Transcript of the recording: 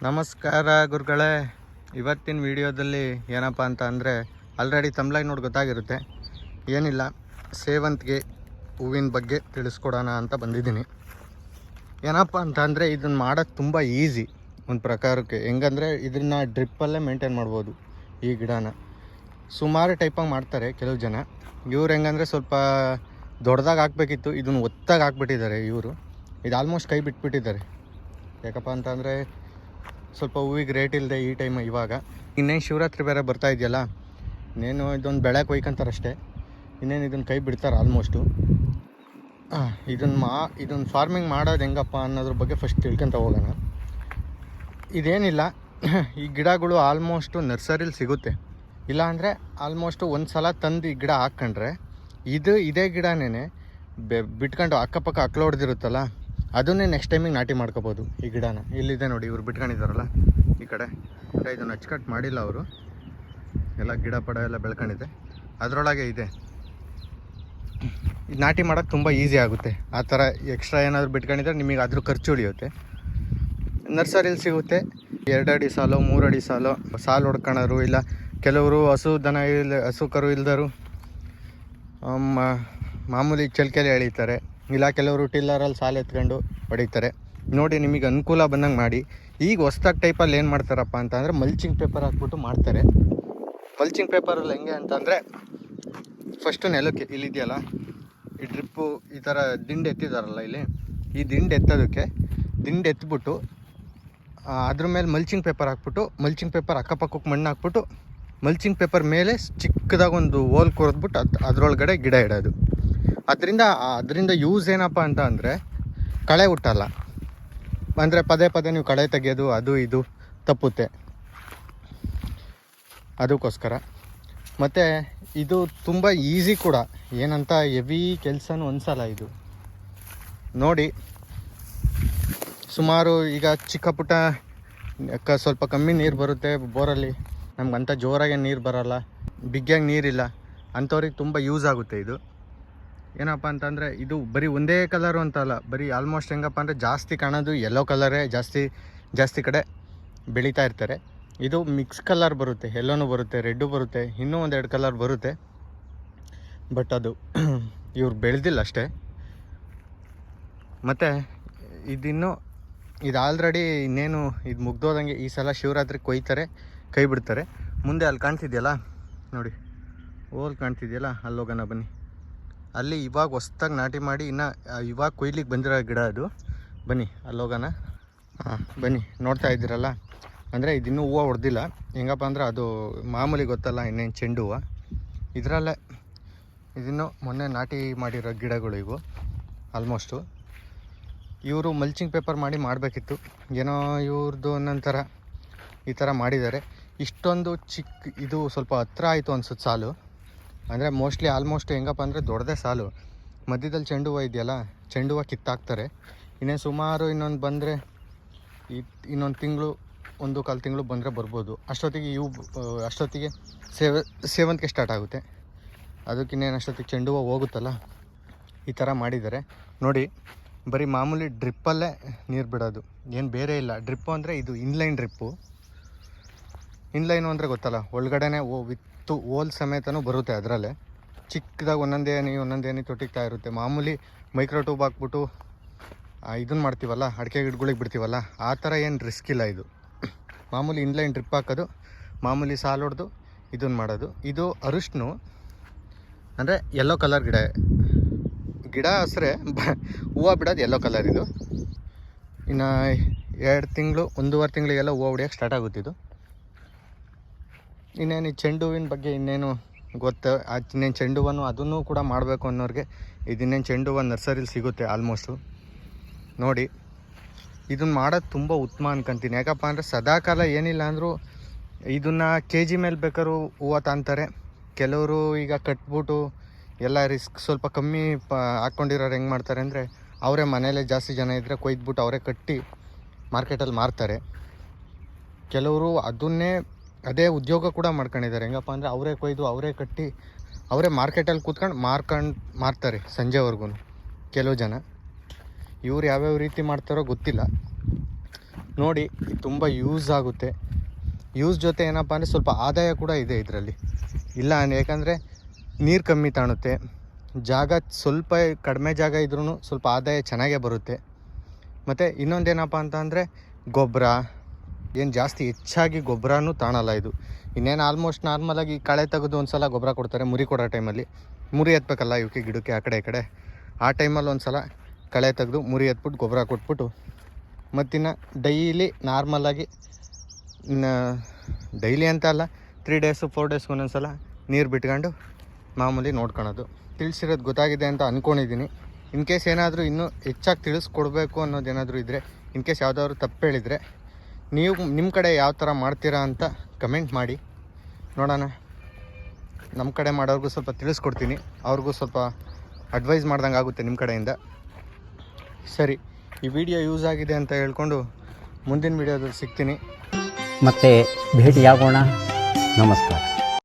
ನಮಸ್ಕಾರ ಗುರುಗಳೇ. ಇವತ್ತಿನ ವಿಡಿಯೋದಲ್ಲಿ ಏನಪ್ಪ ಅಂತ ಅಂದರೆ ಆಲ್ರೆಡಿ ತಮ್ಲೈ ನೋಡಿ ಗೊತ್ತಾಗಿರುತ್ತೆ. ಏನಿಲ್ಲ, ಸೇವಂತಿಗೆ ಹೂವಿನ ಬಗ್ಗೆ ತಿಳಿಸ್ಕೊಡೋಣ ಅಂತ ಬಂದಿದ್ದೀನಿ. ಏನಪ್ಪ ಅಂತ ಅಂದರೆ ಇದನ್ನು ಮಾಡೋದು ತುಂಬ ಈಸಿ ಒಂದು ಪ್ರಕಾರಕ್ಕೆ. ಹೆಂಗಂದರೆ ಇದನ್ನು ಡ್ರಿಪ್ಪಲ್ಲೇ ಮೇಂಟೈನ್ ಮಾಡ್ಬೋದು. ಈ ಗಿಡನ ಸುಮಾರು ಟೈಪಾಗಿ ಮಾಡ್ತಾರೆ ಕೆಲವು ಜನ. ಇವ್ರು ಹೆಂಗಂದರೆ ಸ್ವಲ್ಪ ದೊಡ್ಡದಾಗಿ ಹಾಕಬೇಕಿತ್ತು, ಇದನ್ನು ಒತ್ತಾಗಿ ಹಾಕ್ಬಿಟ್ಟಿದ್ದಾರೆ ಇವರು. ಇದು ಆಲ್ಮೋಸ್ಟ್ ಕೈ ಬಿಟ್ಬಿಟ್ಟಿದ್ದಾರೆ. ಯಾಕಪ್ಪ ಅಂತಂದರೆ ಸ್ವಲ್ಪ ಹೂವಿಗೆ ರೇಟ್ ಇಲ್ಲದೆ ಈ ಟೈಮ್. ಇವಾಗ ಇನ್ನೇನು ಶಿವರಾತ್ರಿ ಬೇರೆ ಬರ್ತಾ ಇದೆಯಲ್ಲ, ಇನ್ನೇನು ಇದೊಂದು ಬೆಳೆ ಕೊಯ್ಕೊಂತಾರಷ್ಟೇ, ಇನ್ನೇನು ಇದನ್ನು ಕೈ ಬಿಡ್ತಾರೆ ಆಲ್ಮೋಸ್ಟು. ಇದನ್ನು ಫಾರ್ಮಿಂಗ್ ಮಾಡೋದು ಹೆಂಗಪ್ಪ ಅನ್ನೋದ್ರ ಬಗ್ಗೆ ಫಸ್ಟ್ ತಿಳ್ಕೊತ ಹೋಗೋಣ. ಇದೇನಿಲ್ಲ, ಈ ಗಿಡಗಳು ಆಲ್ಮೋಸ್ಟು ನರ್ಸರಿಲಿ ಸಿಗುತ್ತೆ. ಇಲ್ಲಾಂದರೆ ಆಲ್ಮೋಸ್ಟು ಒಂದು ಸಲ ತಂದು ಈ ಗಿಡ ಹಾಕ್ಕೊಂಡ್ರೆ ಇದೇ ಗಿಡನೇ ಬಿಟ್ಕೊಂಡು ಅಕ್ಕಪಕ್ಕ ಅಕ್ಲ ಹೊಡೆದಿರುತ್ತಲ್ಲ, ಅದನ್ನೇ ನೆಕ್ಸ್ಟ್ ಟೈಮಿಗೆ ನಾಟಿ ಮಾಡ್ಕೋಬೋದು. ಈ ಗಿಡನ ಇಲ್ಲಿದೆ ನೋಡಿ, ಇವ್ರು ಬಿಟ್ಕೊಂಡಿದ್ದಾರಲ್ಲ ಈ ಕಡೆ. ಅಂದರೆ ಇದನ್ನು ಅಚ್ಚುಕಟ್ಟು ಮಾಡಿಲ್ಲ ಅವರು, ಎಲ್ಲ ಗಿಡ ಪಡ ಎಲ್ಲ ಬೆಳ್ಕೊಂಡಿದೆ, ಅದರೊಳಗೆ ಇದೆ. ಇದು ನಾಟಿ ಮಾಡೋಕ್ಕೆ ತುಂಬ ಈಸಿ ಆಗುತ್ತೆ. ಆ ಥರ ಎಕ್ಸ್ಟ್ರಾ ಏನಾದರೂ ಬಿಟ್ಕೊಂಡಿದ್ರೆ ನಿಮಗೆ ಅದ್ರ ಖರ್ಚು ಉಳಿಯುತ್ತೆ. ನರ್ಸರಿಲಿ ಸಿಗುತ್ತೆ. 2 ಅಡಿ ಸಾಲು, 3 ಅಡಿ ಸಾಲು ಹೊಡ್ಕೊಳ್ಳೋರು, ಇಲ್ಲ ಕೆಲವರು ಹಸು ಕರು ಇಲ್ದರು ಮಾಮೂಲಿ ಚಲ್ಕೆಲೆ ಎಳೀತಾರೆ, ಇಲ್ಲ ಕೆಲವರು ಟಿಲ್ಲರಲ್ಲಿ ಸಾಲು ಎತ್ಕೊಂಡು ಹೊಡಿತಾರೆ. ನೋಡಿ, ನಿಮಗೆ ಅನುಕೂಲ ಬಂದಂಗೆ ಮಾಡಿ. ಈಗ ಹೊಸ್ದಾಗಿ ಟೈಪಲ್ಲಿ ಏನು ಮಾಡ್ತಾರಪ್ಪ ಅಂತಂದರೆ ಮಲ್ಚಿಂಗ್ ಪೇಪರ್ ಹಾಕ್ಬಿಟ್ಟು ಮಾಡ್ತಾರೆ. ಮಲ್ಚಿಂಗ್ ಪೇಪರಲ್ಲಿ ಹೆಂಗೆ ಅಂತಂದರೆ ಫಸ್ಟು ನೆಲಕ್ಕೆ ಇಲ್ಲಿದೆಯಲ್ಲ ಈ ಡ್ರಿಪ್ಪು ಈ ಥರ ದಿಂಡು ಎತ್ತಿದಾರಲ್ಲ ಇಲ್ಲಿ, ಈ ದಿಂಡು ಎತ್ತಿಬಿಟ್ಟು ಅದ್ರ ಮೇಲೆ ಮಲ್ಚಿಂಗ್ ಪೇಪರ್ ಹಾಕ್ಬಿಟ್ಟು, ಮಲ್ಚಿಂಗ್ ಪೇಪರ್ ಅಕ್ಕಪಕ್ಕಕ್ಕೆ ಮಣ್ಣು ಹಾಕ್ಬಿಟ್ಟು, ಮಲ್ಚಿಂಗ್ ಪೇಪರ್ ಮೇಲೆ ಚಿಕ್ಕದಾಗಿ ಒಂದು ಹೋಲ್ ಕೊರೆದ್ಬಿಟ್ಟು ಅದರೊಳಗಡೆ ಗಿಡ ಇಡೋದು. ಅದರಿಂದ ಯೂಸ್ ಏನಪ್ಪ ಅಂತ ಅಂದರೆ ಕಳೆ ಹುಟ್ಟಲ್ಲ. ಅಂದರೆ ಪದೇ ನೀವು ಕಳೆ ತೆಗೆಯೋದು ಅದು ಇದು ತಪ್ಪುತ್ತೆ, ಅದಕ್ಕೋಸ್ಕರ. ಮತ್ತು ಇದು ತುಂಬ ಈಸಿ ಕೂಡ, ಏನಂತ ಹೆವಿ ಕೆಲಸನೂ ಅನಿಸಲ್ಲ ಇದು. ನೋಡಿ, ಸುಮಾರು ಈಗ ಚಿಕ್ಕ ಪುಟ್ಟ ಸ್ವಲ್ಪ ಕಮ್ಮಿ ನೀರು ಬರುತ್ತೆ ಬೋರಲ್ಲಿ, ನಮ್ಗಂತ ಜೋರಾಗಿ ನೀರು ಬರೋಲ್ಲ, ಬಿಗ್ಗಾಗಿ ನೀರಿಲ್ಲ ಅಂಥವ್ರಿಗೆ ತುಂಬ ಯೂಸ್ ಆಗುತ್ತೆ ಇದು. ಏನಪ್ಪ ಅಂತಂದರೆ ಇದು ಬರೀ ಒಂದೇ ಕಲರು ಅಂತಲ್ಲ, ಬರೀ ಆಲ್ಮೋಸ್ಟ್ ಹೆಂಗಪ್ಪ ಅಂದರೆ ಜಾಸ್ತಿ ಕಾಣೋದು ಯೆಲ್ಲೋ ಕಲರೇ ಜಾಸ್ತಿ ಕಡೆ ಬೆಳೀತಾ ಇರ್ತಾರೆ. ಇದು ಮಿಕ್ಸ್ ಕಲರ್ ಬರುತ್ತೆ, ಯೆಲ್ಲೋನೂ ಬರುತ್ತೆ, ರೆಡ್ಡು ಬರುತ್ತೆ, ಇನ್ನೂ 1-2 ಕಲರ್ ಬರುತ್ತೆ. ಬಟ್ ಅದು ಇವ್ರು ಬೆಳೆದಿಲ್ಲ ಅಷ್ಟೇ. ಮತ್ತು ಇದು ಆಲ್ರೆಡಿ ಇನ್ನೇನು ಇದು ಮುಗ್ದೋದಂಗೆ ಈ ಸಲ ಶಿವರಾತ್ರಿ ಕೊಯ್ತಾರೆ, ಕೈ ಬಿಡ್ತಾರೆ. ಮುಂದೆ ಅಲ್ಲಿ ಕಾಣ್ತಿದೆಯಲ್ಲ ನೋಡಿ, ಹೋಲ್ ಕಾಣ್ತಿದೆಯಲ್ಲ, ಅಲ್ಲೋಗೋಣ ಬನ್ನಿ. ಅಲ್ಲಿ ಇವಾಗ ಹೊಸ್ದಾಗಿ ನಾಟಿ ಮಾಡಿ ಇವಾಗ ಕೊಯ್ಲಿಕ್ಕೆ ಬಂದಿರೋ ಗಿಡ ಅದು. ಬನ್ನಿ ಅಲ್ಲೋಗೋಣ. ಬನ್ನಿ, ನೋಡ್ತಾ ಇದ್ದೀರಲ್ಲ, ಅಂದರೆ ಇದಿನ್ನೂ ಹೂವು ಹೊಡೆದಿಲ್ಲ. ಹೆಂಗಪ್ಪ ಅಂದ್ರೆ ಅದು ಮಾಮೂಲಿ ಗೊತ್ತಲ್ಲ, ಇನ್ನೇನು ಚೆಂಡು ಹೂವು. ಇದರಲ್ಲೇ ಇದಿನ್ನೂ ಮೊನ್ನೆ ನಾಟಿ ಮಾಡಿರೋ ಗಿಡಗಳು ಇವು ಆಲ್ಮೋಸ್ಟು. ಇವರು ಮಲ್ಚಿಂಗ್ ಪೇಪರ್ ಮಾಡಬೇಕಿತ್ತು, ಏನೋ ಇವ್ರದ್ದು ಒಂದೊಂಥರ ಈ ಥರ ಮಾಡಿದ್ದಾರೆ. ಇಷ್ಟೊಂದು ಇದು ಸ್ವಲ್ಪ ಹತ್ರ ಆಯಿತು ಅನ್ಸುತ್ತೆ ಸಾಲು. ಅಂದರೆ ಆಲ್ಮೋಸ್ಟ್ ಹೆಂಗಪ್ಪ ಅಂದರೆ ದೊಡ್ಡದೇ ಸಾಲು. ಮಧ್ಯದಲ್ಲಿ ಚೆಂಡು ಹೂವು ಇದೆಯಲ್ಲ, ಚೆಂಡು ಹೂವು ಕಿತ್ತಾಕ್ತಾರೆ. ಇನ್ನೇನು ಸುಮಾರು ಇನ್ನೊಂದು ಬಂದರೆ ಇನ್ನೊಂದು ತಿಂಗಳು, 1-1/4 ತಿಂಗಳು ಬಂದರೆ ಬರ್ಬೋದು. ಅಷ್ಟೊತ್ತಿಗೆ ಸೇವಂತಿಗೆ ಸ್ಟಾರ್ಟ್ ಆಗುತ್ತೆ. ಅದಕ್ಕಿನ್ನೇನು ಅಷ್ಟೊತ್ತಿಗೆ ಚೆಂಡು ಹೂವು ಹೋಗುತ್ತಲ್ಲ, ಈ ಥರ ಮಾಡಿದ್ದಾರೆ ನೋಡಿ. ಬರೀ ಮಾಮೂಲಿ ಡ್ರಿಪ್ಪಲ್ಲೇ ನೀರು ಬಿಡೋದು, ಏನು ಬೇರೆ ಇಲ್ಲ. ಡ್ರಿಪ್ಪು ಅಂದರೆ ಇದು ಇನ್ಲೈನ್ ಡ್ರಿಪ್ಪು. ಇನ್ಲೈನು ಅಂದರೆ ಗೊತ್ತಲ್ಲ, ಒಳಗಡೆನೇ ವಿತ್ತು ಹೋಲ್ ಸಮೇತನೂ ಬರುತ್ತೆ. ಅದರಲ್ಲೇ ಚಿಕ್ಕದಾಗಿ ಒಂದೊಂದೇ ಹನಿ ತೊಟ್ಟಿಗ್ತಾ ಇರುತ್ತೆ. ಮಾಮೂಲಿ ಮೈಕ್ರೋ ಟ್ಯೂಬ್ ಹಾಕ್ಬಿಟ್ಟು ಇದನ್ನು ಮಾಡ್ತೀವಲ್ಲ, ಅಡಿಕೆ ಗಿಡಗಳಿಗೆ ಬಿಡ್ತೀವಲ್ಲ, ಆ ಥರ ಏನು ರಿಸ್ಕ್ ಇಲ್ಲ. ಇದು ಮಾಮೂಲಿ ಇನ್ಲೈನ್ ಡ್ರಿಪ್ ಹಾಕೋದು, ಮಾಮೂಲಿ ಸಾಲು ಹೊಡೆದು ಇದನ್ನು ಮಾಡೋದು. ಇದು ಅರಿಶಿನ ಅಂದರೆ ಯೆಲ್ಲೋ ಕಲರ್ ಗಿಡ ಹಸ್ರೆ ಹೂವು ಬಿಡೋದು ಯೆಲ್ಲೋ ಕಲರ್. ಇದು ಇನ್ನು 2 ತಿಂಗಳು 1.5 ತಿಂಗಳಿಗೆಲ್ಲ ಹೂವು ಹೊಡಿಯೋಕ್ಕೆ ಸ್ಟಾರ್ಟ್ ಆಗುತ್ತಿದ್ದು. ಇನ್ನೇನು ಚೆಂಡು ಹೂವಿನ ಬಗ್ಗೆ ಇನ್ನೇನು ಗೊತ್ತು. ಇನ್ನೇನು ಚೆಂಡು ಹೂವನ್ನು ಅದನ್ನು ಕೂಡ ಮಾಡಬೇಕು ಅನ್ನೋರಿಗೆ ಇನ್ನೇನು ಚೆಂಡು ಹೂವು ನರ್ಸರಿಲಿ ಸಿಗುತ್ತೆ ಆಲ್ಮೋಸ್ಟು. ನೋಡಿ, ಇದನ್ನು ಮಾಡೋದು ತುಂಬ ಉತ್ತಮ ಅನ್ಕೊತೀನಿ. ಯಾಕಪ್ಪ ಅಂದರೆ ಸದಾಕಾಲ ಏನಿಲ್ಲ ಅಂದರೂ ಇದನ್ನು KG ಮೇಲೆ ಬೇಕಾದ್ರೂ ಹೂವು ತಾಂತಾರೆ. ಕೆಲವರು ಈಗ ಕಟ್ಬಿಟ್ಟು ಎಲ್ಲ ರಿಸ್ಕ್ ಸ್ವಲ್ಪ ಕಮ್ಮಿ ಹಾಕ್ಕೊಂಡಿರೋರು ಹೆಂಗೆ ಮಾಡ್ತಾರೆ ಅಂದರೆ, ಅವರೇ ಮನೇಲೇ ಜಾಸ್ತಿ ಜನ ಇದ್ದರೆ ಕೊಯ್ದುಬಿಟ್ಟು ಅವರೇ ಕಟ್ಟಿ ಮಾರ್ಕೆಟಲ್ಲಿ ಮಾರ್ತಾರೆ. ಕೆಲವರು ಅದೇ ಉದ್ಯೋಗ ಕೂಡ ಮಾಡ್ಕೊಂಡಿದ್ದಾರೆ. ಹೆಂಗಪ್ಪ ಅಂದರೆ ಅವರೇ ಕೊಯ್ದು ಅವರೇ ಕಟ್ಟಿ ಅವರೇ ಮಾರ್ಕೆಟಲ್ಲಿ ಕೂತ್ಕೊಂಡು ಮಾರ್ತಾರೆ ಸಂಜೆವರೆಗೂ ಕೆಲವು ಜನ. ಇವ್ರು ಯಾವ್ಯಾವ ರೀತಿ ಮಾಡ್ತಾರೋ ಗೊತ್ತಿಲ್ಲ. ನೋಡಿ. ಇದು ತುಂಬ ಯೂಸ್ ಆಗುತ್ತೆ. ಯೂಸ್ ಜೊತೆ ಏನಪ್ಪ ಅಂದರೆ ಸ್ವಲ್ಪ ಆದಾಯ ಕೂಡ ಇದೆ ಇದರಲ್ಲಿ. ಇಲ್ಲ ಯಾಕಂದರೆ ನೀರು ಕಮ್ಮಿ ತಾಣುತ್ತೆ, ಜಾಗ ಸ್ವಲ್ಪ ಕಡಿಮೆ ಜಾಗ ಇದ್ರೂ ಸ್ವಲ್ಪ ಆದಾಯ ಚೆನ್ನಾಗೇ ಬರುತ್ತೆ. ಮತ್ತು ಇನ್ನೊಂದೇನಪ್ಪ ಅಂತ ಅಂದರೆ ಗೊಬ್ಬರ ಏನು ಜಾಸ್ತಿ ಹೆಚ್ಚಾಗಿ ಗೊಬ್ಬರನೂ ತಾಣಲ್ಲ ಇದು. ಇನ್ನೇನು ಆಲ್ಮೋಸ್ಟ್ ನಾರ್ಮಲಾಗಿ ಕಳೆ ತೆಗೆದು ಒಂದು ಸಲ ಗೊಬ್ಬರ ಕೊಡ್ತಾರೆ ಮುರಿ ಕೊಡೋ ಟೈಮಲ್ಲಿ. ಮುರಿ ಎತ್ತಬೇಕಲ್ಲ ಇವಕ್ಕೆ ಗಿಡಕ್ಕೆ ಆ ಕಡೆ ಆ ಟೈಮಲ್ಲಿ ಒಂದು ಸಲ ಕಳೆ ತೆಗೆದು ಮುರಿ ಎತ್ಬಿಟ್ಟು ಗೊಬ್ಬರ ಕೊಟ್ಬಿಟ್ಟು ಮತ್ತಿನ್ನು ಡೈಲಿ ನಾರ್ಮಲಾಗಿ ಡೈಲಿ ಅಂತ ಅಲ್ಲ 3 ಡೇಸು 4 ಡೇಸ್ಗೆ ಒಂದೊಂದು ಸಲ ನೀರು ಬಿಟ್ಕೊಂಡು ಮಾಮೂಲಿ ನೋಡ್ಕೊಳೋದು. ತಿಳಿಸಿರೋದು ಗೊತ್ತಾಗಿದೆ ಅಂತ ಅಂದ್ಕೊಂಡಿದ್ದೀನಿ. ಇನ್ ಕೇಸ್ ಏನಾದರೂ ಇನ್ನೂ ಹೆಚ್ಚಾಗಿ ತಿಳಿಸ್ಕೊಡ್ಬೇಕು ಅನ್ನೋದೇನಾದರೂ ಇದ್ದರೆ, ಇನ್ ಕೇಸ್ ಯಾವುದಾದ್ರು ತಪ್ಪು ಹೇಳಿದರೆ ನೀವು ನಿಮ್ಮ ಕಡೆ ಯಾವ ಥರ ಮಾಡ್ತೀರಾ ಅಂತ ಕಮೆಂಟ್ ಮಾಡಿ ನೋಡೋಣ. ನಮ್ಮ ಕಡೆ ಮಾಡೋರ್ಗೂ ಸ್ವಲ್ಪ ತಿಳಿಸ್ಕೊಡ್ತೀನಿ, ಅವ್ರಿಗೂ ಸ್ವಲ್ಪ ಅಡ್ವೈಸ್ ಮಾಡ್ದಂಗೆ ಆಗುತ್ತೆ ನಿಮ್ಮ ಕಡೆಯಿಂದ. ಸರಿ, ಈ ವಿಡಿಯೋ ಯೂಸ್ ಆಗಿದೆ ಅಂತ ಹೇಳ್ಕೊಂಡು ಮುಂದಿನ ವಿಡಿಯೋದಲ್ಲಿ ಸಿಗ್ತೀನಿ. ಮತ್ತೆ ಭೇಟಿಯಾಗೋಣ. ನಮಸ್ಕಾರ.